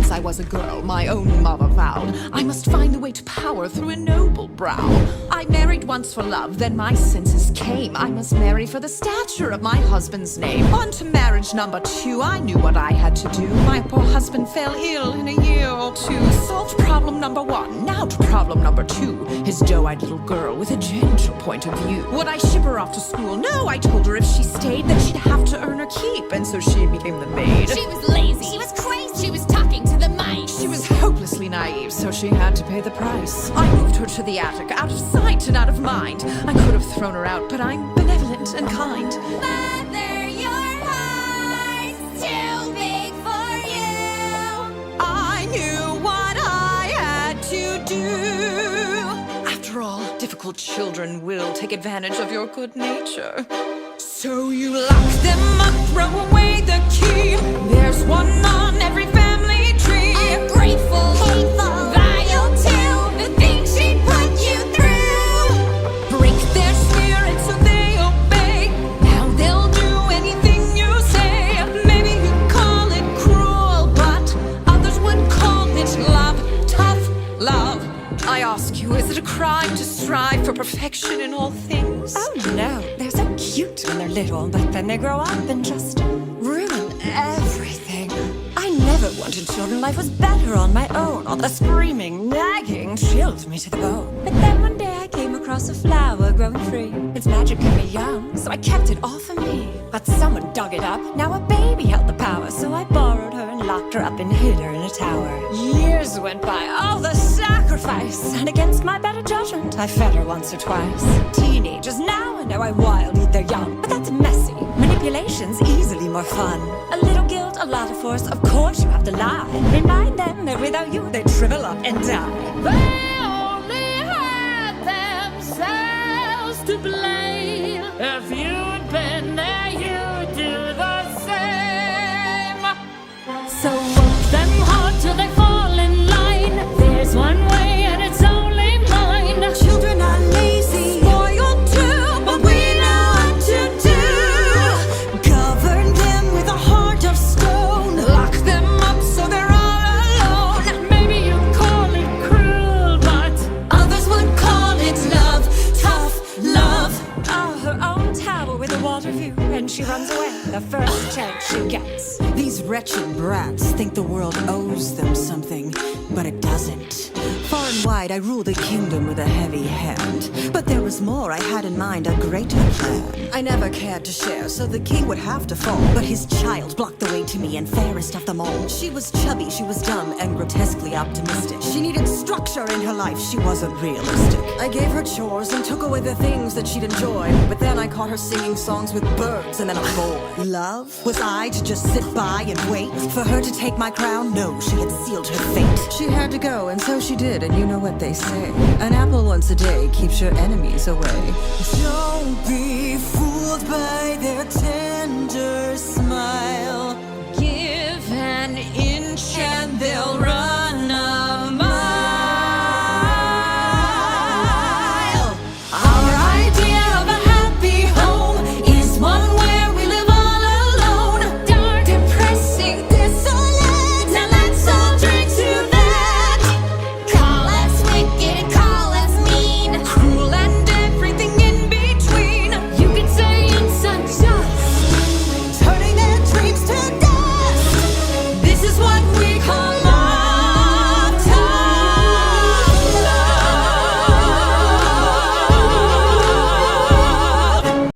Since I was a girl, my own mother vowed I must find the way to power through a noble brow. I married once for love, then my senses came. I must marry for the stature of my husband's name. On to marriage number 2, I knew what I had to do. My poor husband fell ill in a year or 2. Solved problem number 1, now to problem number 2. His doe-eyed little girl with a gentle point of view. Would I ship her off to school? No, I told her if she stayed, then she'd have to earn her keep, and so she became the maid. She was lazy, she was crazy, she was talking to the mice. She was hopelessly naive, so she had to pay the price. I moved her to the attic, out of sight and out of mind. I could have thrown her out, but I'm benevolent and kind. Mother, your heart's too big for you. I knew what I had to do. After all, difficult children will take advantage of your good nature. So you lock them up, throw away the key. There's one on every family tree. Ungrateful, hateful, vile too. The things she put you through. Break their spirit so they obey. Now they'll do anything you say. Maybe you call it cruel, but others would call it love. Tough love. I ask you, is it a crime to strive for perfection in all things? Oh no, they're so cute when they're little, but then they grow up and just ruin everything. I never wanted children, life was better on my own. All the screaming, nagging chilled me to the bone. But then one day I came across a flower growing free. Its magic kept me young, so I kept it all for me. But someone dug it up, now a baby held the power. So I borrowed her and locked her up and hid her in a tower. Years went by, all the sacrifice, and against my better judgment, I fed her once or twice. Teenagers now, I know I wild eat their young, but that's messy. Manipulation's easily more fun. A little guilt, a lot of force, of course you have to lie. Remind them that without you they shrivel up and die. They only had themselves to blame. If you'd been there, you'd do the same. So work them hard till they fall in line. There's one way and it's only mine. Children are lazy, spoiled too, but we know what to do. Govern them with a heart of stone. Lock them up so they're all alone. Maybe you call it cruel, but Others would call it love, tough love. Oh, her own tower with a water view, and she runs away the first chance she gets. These wretched brats think the world owes them something, but it doesn't. Far and wide I rule the kingdom with a heavy hand, but there was more I had in mind, a greater plan. I never cared to share, so the king would have to fall, but his child blocked the way to me, and fairest of them all. She was chubby, she was dumb, and grotesquely optimistic. She needed structure in her life, she wasn't realistic. I gave her chores and took away the things that she'd enjoy, but then I caught her singing songs with birds and then a boy. Love? Was I to just sit by and wait for her to take my crown? No, she had sealed her fate. She had to go, and so she did, and you know what they say. An apple once a day keeps your enemies away. Don't be fooled by their tale.